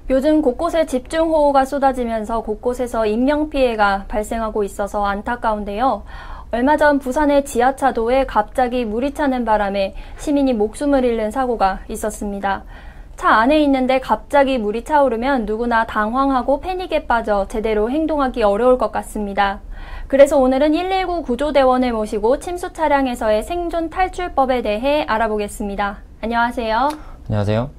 요즘 곳곳에 집중호우가 쏟아지면서 곳곳에서 인명피해가 발생하고 있어서 안타까운데요. 얼마 전 부산의 지하차도에 갑자기 물이 차는 바람에 시민이 목숨을 잃는 사고가 있었습니다. 차 안에 있는데 갑자기 물이 차오르면 누구나 당황하고 패닉에 빠져 제대로 행동하기 어려울 것 같습니다. 그래서 오늘은 119 구조대원을 모시고 침수 차량에서의 생존 탈출법에 대해 알아보겠습니다. 안녕하세요. 안녕하세요.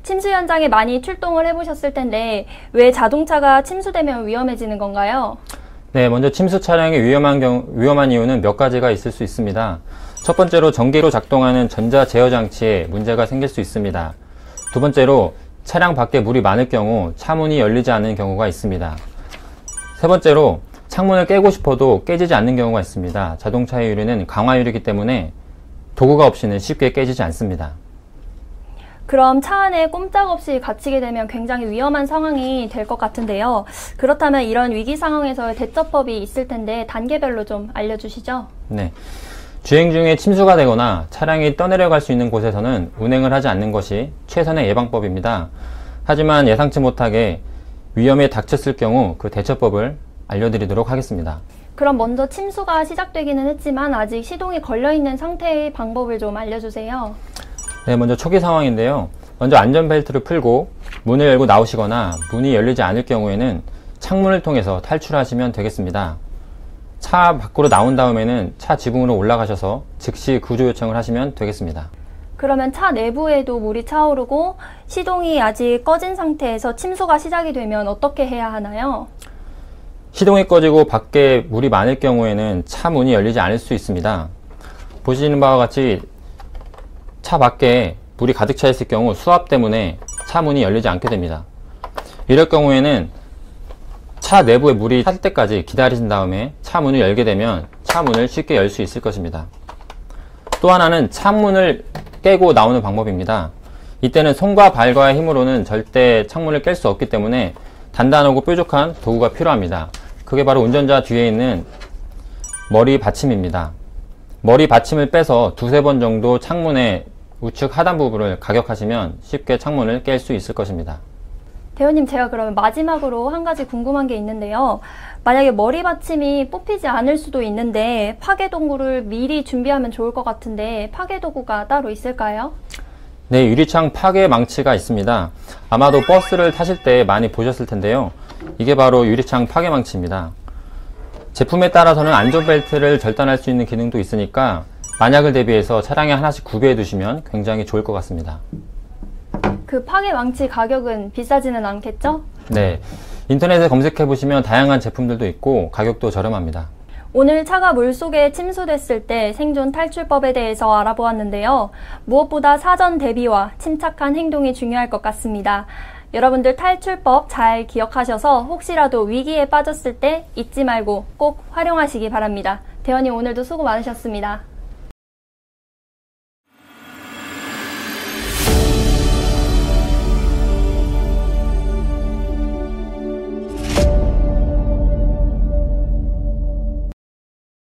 침수 현장에 많이 출동을 해보셨을 텐데 왜 자동차가 침수되면 위험해지는 건가요? 네, 먼저 침수 차량이 위험한 이유는 몇 가지가 있을 수 있습니다. 첫 번째로 전기로 작동하는 전자 제어 장치에 문제가 생길 수 있습니다. 두 번째로 차량 밖에 물이 많을 경우 차문이 열리지 않는 경우가 있습니다. 세 번째로 창문을 깨고 싶어도 깨지지 않는 경우가 있습니다. 자동차의 유리는 강화유리이기 때문에 도구가 없이는 쉽게 깨지지 않습니다. 그럼 차 안에 꼼짝없이 갇히게 되면 굉장히 위험한 상황이 될 것 같은데요. 그렇다면 이런 위기 상황에서의 대처법이 있을 텐데 단계별로 좀 알려주시죠. 네, 주행 중에 침수가 되거나 차량이 떠내려갈 수 있는 곳에서는 운행을 하지 않는 것이 최선의 예방법입니다. 하지만 예상치 못하게 위험에 닥쳤을 경우 그 대처법을 알려드리도록 하겠습니다. 그럼 먼저 침수가 시작되기는 했지만 아직 시동이 걸려있는 상태의 방법을 좀 알려주세요. 네, 먼저 초기 상황인데요. 먼저 안전벨트를 풀고 문을 열고 나오시거나 문이 열리지 않을 경우에는 창문을 통해서 탈출하시면 되겠습니다. 차 밖으로 나온 다음에는 차 지붕으로 올라가셔서 즉시 구조 요청을 하시면 되겠습니다. 그러면 차 내부에도 물이 차오르고 시동이 아직 꺼진 상태에서 침수가 시작이 되면 어떻게 해야 하나요? 시동이 꺼지고 밖에 물이 많을 경우에는 차 문이 열리지 않을 수 있습니다. 보시는 바와 같이 차 밖에 물이 가득 차 있을 경우 수압 때문에 차 문이 열리지 않게 됩니다. 이럴 경우에는 차 내부에 물이 찰 때까지 기다리신 다음에 차 문을 열게 되면 차 문을 쉽게 열 수 있을 것입니다. 또 하나는 창문을 깨고 나오는 방법입니다. 이때는 손과 발과의 힘으로는 절대 창문을 깰 수 없기 때문에 단단하고 뾰족한 도구가 필요합니다. 그게 바로 운전자 뒤에 있는 머리 받침입니다. 머리 받침을 빼서 두세 번 정도 창문의 우측 하단 부분을 가격하시면 쉽게 창문을 깰 수 있을 것입니다. 대원님, 제가 그러면 마지막으로 한 가지 궁금한 게 있는데요. 만약에 머리 받침이 뽑히지 않을 수도 있는데 파괴 도구를 미리 준비하면 좋을 것 같은데 파괴 도구가 따로 있을까요? 네, 유리창 파괴 망치가 있습니다. 아마도 버스를 타실 때 많이 보셨을 텐데요. 이게 바로 유리창 파괴 망치입니다. 제품에 따라서는 안전벨트를 절단할 수 있는 기능도 있으니까 만약을 대비해서 차량에 하나씩 구비해 두시면 굉장히 좋을 것 같습니다. 그 파괴 망치 가격은 비싸지는 않겠죠? 네, 인터넷에 검색해 보시면 다양한 제품들도 있고 가격도 저렴합니다. 오늘 차가 물속에 침수됐을 때 생존 탈출법에 대해서 알아보았는데요. 무엇보다 사전 대비와 침착한 행동이 중요할 것 같습니다. 여러분들 탈출법 잘 기억하셔서 혹시라도 위기에 빠졌을 때 잊지 말고 꼭 활용하시기 바랍니다. 대원님, 오늘도 수고 많으셨습니다.